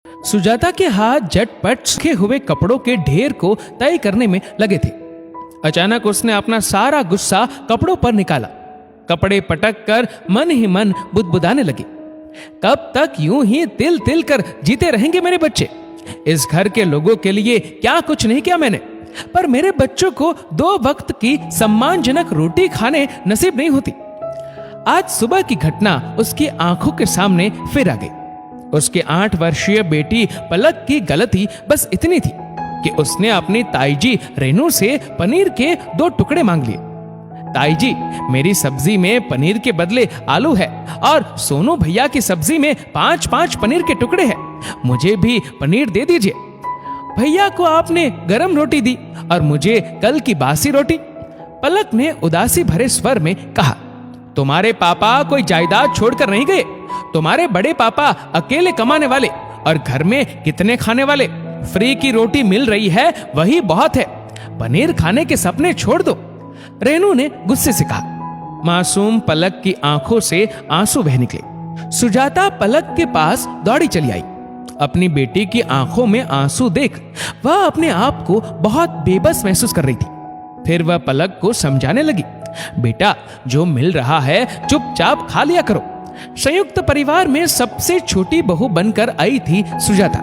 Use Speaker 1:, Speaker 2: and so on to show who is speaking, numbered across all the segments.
Speaker 1: सुजाता के हाथ झटपट सूखे हुए कपड़ों के ढेर को तय करने में लगे थे। अचानक उसने अपना सारा गुस्सा कपड़ों पर निकाला। कपड़े पटक कर मन ही मन बुदबुदाने लगी, कब तक यूं ही तिल तिल कर जीते रहेंगे मेरे बच्चे? इस घर के लोगों के लिए क्या कुछ नहीं किया मैंने, पर मेरे बच्चों को 2 वक्त की सम्मानजनक रोटी खाने नसीब नहीं होती। आज सुबह की घटना उसकी आंखों के सामने फिर आ गई। उसके 8 वर्षीय बेटी पलक की गलती बस इतनी थी कि उसने अपनी ताईजी रेनू से पनीर के 2 टुकड़े मांग लिए। ताईजी, मेरी सब्जी में पनीर के बदले आलू है और सोनू भैया की सब्जी में 5-5 पनीर के टुकड़े हैं, मुझे भी पनीर दे दीजिए। भैया को आपने गरम रोटी दी और मुझे कल की बासी रोटी। पलक ने उदासी भरे स्वर में कहा, तुम्हारे पापा कोई जायदाद छोड़कर नहीं गए। तुम्हारे बड़े पापा अकेले कमाने वाले और घर में कितने खाने वाले। फ्री की रोटी मिल रही है वही बहुत है, पनीर खाने के सपने छोड़ दो। रेनू ने गुस्से से कहा। मासूम पलक की आंखों से आंसू बह निकले। सुजाता पलक के पास दौड़ी चली आई। अपनी बेटी की आंखों में आंसू देख वह अपने आप को बहुत बेबस महसूस कर रही थी। फिर वह पलक को समझाने लगी, बेटा जो मिल रहा है चुपचाप खा लिया करो। संयुक्त परिवार में सबसे छोटी बहू बनकर आई थी सुजाता।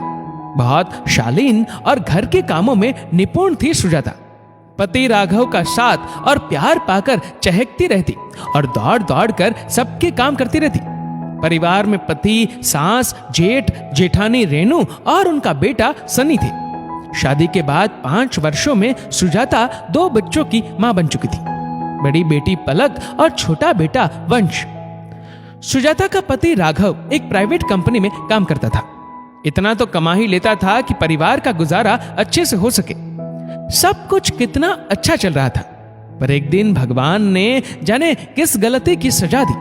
Speaker 1: बहुत शालीन और घर के कामों में निपुण थी सुजाता। पति राघव का साथ और प्यार पाकर चहकती रहती और दौड़ दौड़ कर सबके काम करती रहती। परिवार में पति, सास, जेठ, जेठानी रेनू और उनका बेटा सनी थे। शादी के बाद 5 वर्षों में सुजाता 2 बच्चों की मां बन चुकी थी, बड़ी बेटी पलक और छोटा बेटा वंश। सुजाता का पति राघव एक प्राइवेट कंपनी में काम करता था। इतना तो कमा ही लेता था कि परिवार का गुजारा अच्छे से हो सके। सब कुछ कितना अच्छा चल रहा था, पर एक दिन भगवान ने जाने किस गलती की सजा दी।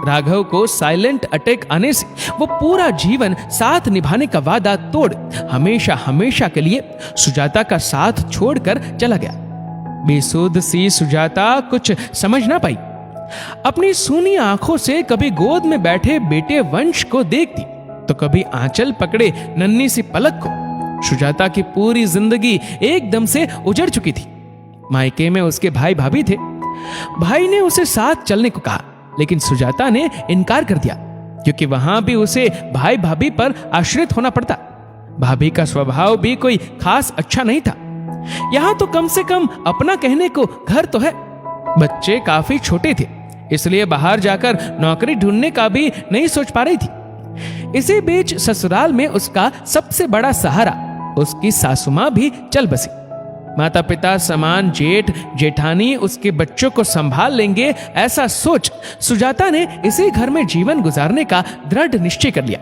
Speaker 1: राघव को साइलेंट अटैक आने से वो पूरा जीवन साथ निभाने का वादा तोड़ हमेशा हमेशा के लिए सुजाता का साथ छोड़कर चला गया। बेसुध सी सुजाता कुछ समझ ना पाई। अपनी सूनी आंखों से कभी गोद में बैठे बेटे वंश को देखती तो कभी आंचल पकड़े नन्ही सी पलक को। सुजाता की पूरी जिंदगी एकदम से उजड़ चुकी थी। मायके में उसके भाई भाभी थे। भाई ने उसे साथ चलने को कहा, लेकिन सुजाता ने इनकार कर दिया, क्योंकि वहां भी उसे भाई भाभी पर आश्रित होना पड़ता। भाभी का स्वभाव भी कोई खास अच्छा नहीं था। यहां तो कम से कम अपना कहने को घर तो है। बच्चे काफी छोटे थे, इसलिए बाहर जाकर नौकरी ढूंढने का भी नहीं सोच पा रही थी। इसी बीच ससुराल में उसका सबसे बड़ा सहारा उसकी सासू मां भी चल बसी। माता पिता समान जेठ जेठानी उसके बच्चों को संभाल लेंगे, ऐसा सोच सुजाता ने इसी घर में जीवन गुजारने का दृढ़ निश्चय कर लिया।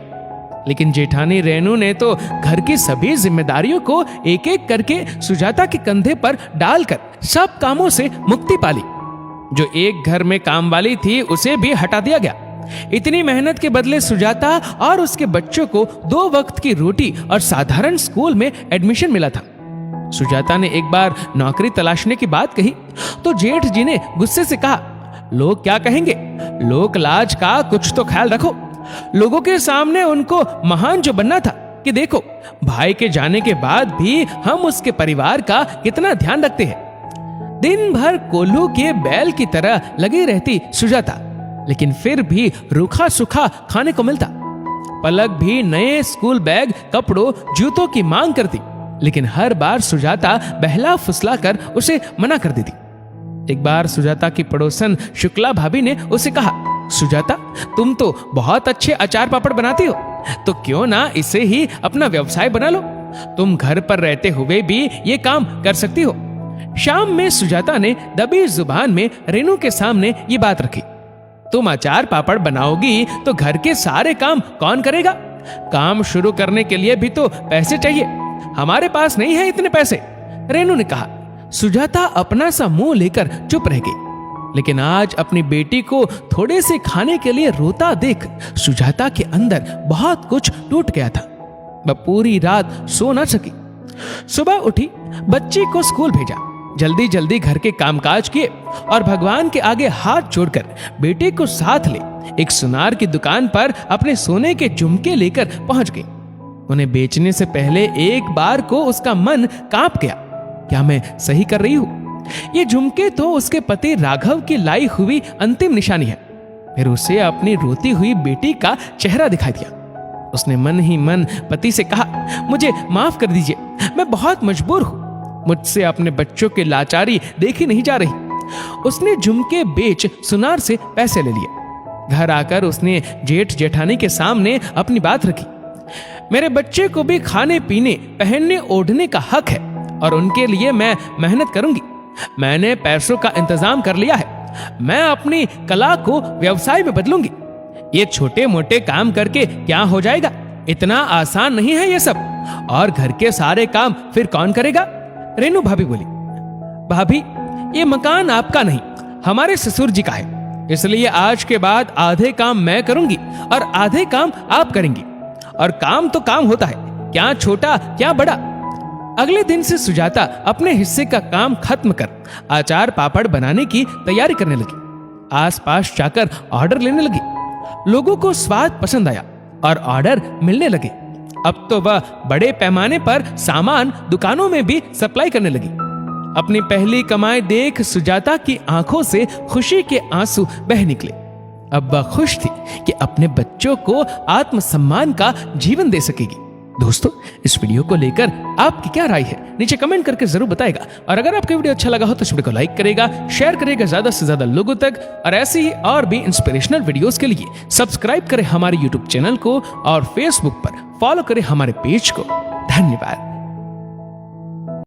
Speaker 1: लेकिन जेठानी रेनू ने तो घर की सभी जिम्मेदारियों को एक एक करके सुजाता के कंधे पर डालकर सब कामों से मुक्ति पाली। जो एक घर में काम वाली थी उसे भी हटा दिया गया। इतनी मेहनत के बदले सुजाता और उसके बच्चों को 2 वक्त की रोटी और साधारण स्कूल में एडमिशन मिला था। सुजाता ने एक बार नौकरी तलाशने की बात कही तो जेठ जी ने गुस्से से कहा, लोग क्या कहेंगे? लोक लाज का कुछ तो ख्याल रखो। लोगों के सामने उनको महान जो बनना था कि देखो भाई के जाने के बाद भी हम उसके परिवार का कितना ध्यान रखते हैं। दिन भर कोल्हू के बैल की तरह लगी रहती सुजाता, लेकिन फिर भी रूखा सूखा खाने को मिलता। पलक भी नए स्कूल बैग, कपड़ों, जूतों की मांग करती, लेकिन हर बार सुजाता बहला फुसला कर उसे मना कर देती। एक बार सुजाता की पड़ोसन शुक्ला भाभी ने उसे कहा, सुजाता तुम तो बहुत अच्छे अचार पापड़ बनाती हो, तो क्यों ना इसे ही अपना व्यवसाय बना लो। तुम घर पर रहते हुए भी ये काम कर सकती हो। शाम में सुजाता ने दबी जुबान में रेनू के सामने ये बात रखी, तुम अचार पापड़ बनाओगी तो घर के सारे काम कौन करेगा? काम शुरू करने के लिए भी तो पैसे चाहिए। हमारे पास नहीं है इतने पैसे, रेनू ने कहा। सुजाता अपना सा मुंह लेकर चुप रह गई। लेकिन आज अपनी बेटी को थोड़े से खाने के लिए रोता देख सुजाता के अंदर बहुत कुछ टूट गया था। वह पूरी रात सो न सकी। सुबह उठी, बच्ची को स्कूल भेजा, जल्दी जल्दी घर के कामकाज किए और भगवान के आगे हाथ जोड़कर बेटे को साथ ले एक सुनार की दुकान पर अपने सोने के झुमके लेकर पहुंच गई। उन्हें बेचने से पहले एक बार को उसका मन कांप गया। क्या मैं सही कर रही हूं? ये झुमके तो उसके पति राघव की लाई हुई अंतिम निशानी है। फिर उसे अपनी रोती हुई बेटी का चेहरा दिखाई दिया। उसने मन ही मन पति से कहा, मुझे माफ कर दीजिए, मैं बहुत मजबूर हूं। मुझसे अपने बच्चों की लाचारी देखी नहीं जा रही। उसने झुमके बेच सुनार से पैसे ले लिए। घर आकर उसने जेठ जेठानी के सामने अपनी बात रखी। मेरे बच्चे को भी खाने पीने पहनने ओढ़ने का हक है और उनके लिए मैं मेहनत करूंगी। मैंने पैसों का इंतजाम कर लिया है। मैं अपनी कला को व्यवसाय में बदलूंगी। ये छोटे मोटे काम करके क्या हो जाएगा? इतना आसान नहीं है ये सब। और घर के सारे काम फिर कौन करेगा? रेनू भाभी बोली, भाभी ये मकान आपका नहीं, हमारे ससुर जी का है। इसलिए आज के बाद आधे काम मैं करूंगी और आधे काम आप करेंगी। और काम तो काम होता है, क्या छोटा क्या बड़ा। अगले दिन से सुजाता अपने हिस्से का काम खत्म कर अचार पापड़ बनाने की तैयारी करने लगी। आसपास जाकर ऑर्डर लेने लगी। लोगों को स्वाद पसंद आया और ऑर्डर मिलने लगे। अब तो वह बड़े पैमाने पर सामान दुकानों में भी सप्लाई करने लगी। अपनी पहली कमाई देख सुजाता की आंखों से खुशी के आंसू बह निकले। अब वह खुश थी कि अपने बच्चों को आत्मसम्मान का जीवन दे सकेगी। दोस्तों, इस वीडियो को लेकर आपकी क्या राय है नीचे कमेंट करके जरूर बताएगा। और अगर आपको वीडियो अच्छा लगा हो तो इस वीडियो को लाइक करेगा, शेयर करेगा ज्यादा से ज्यादा लोगों तक। और ऐसे ही और भी इंस्पिरेशनल वीडियोस के लिए सब्सक्राइब करें हमारे यूट्यूब चैनल को और फेसबुक पर फॉलो करें हमारे पेज को। धन्यवाद।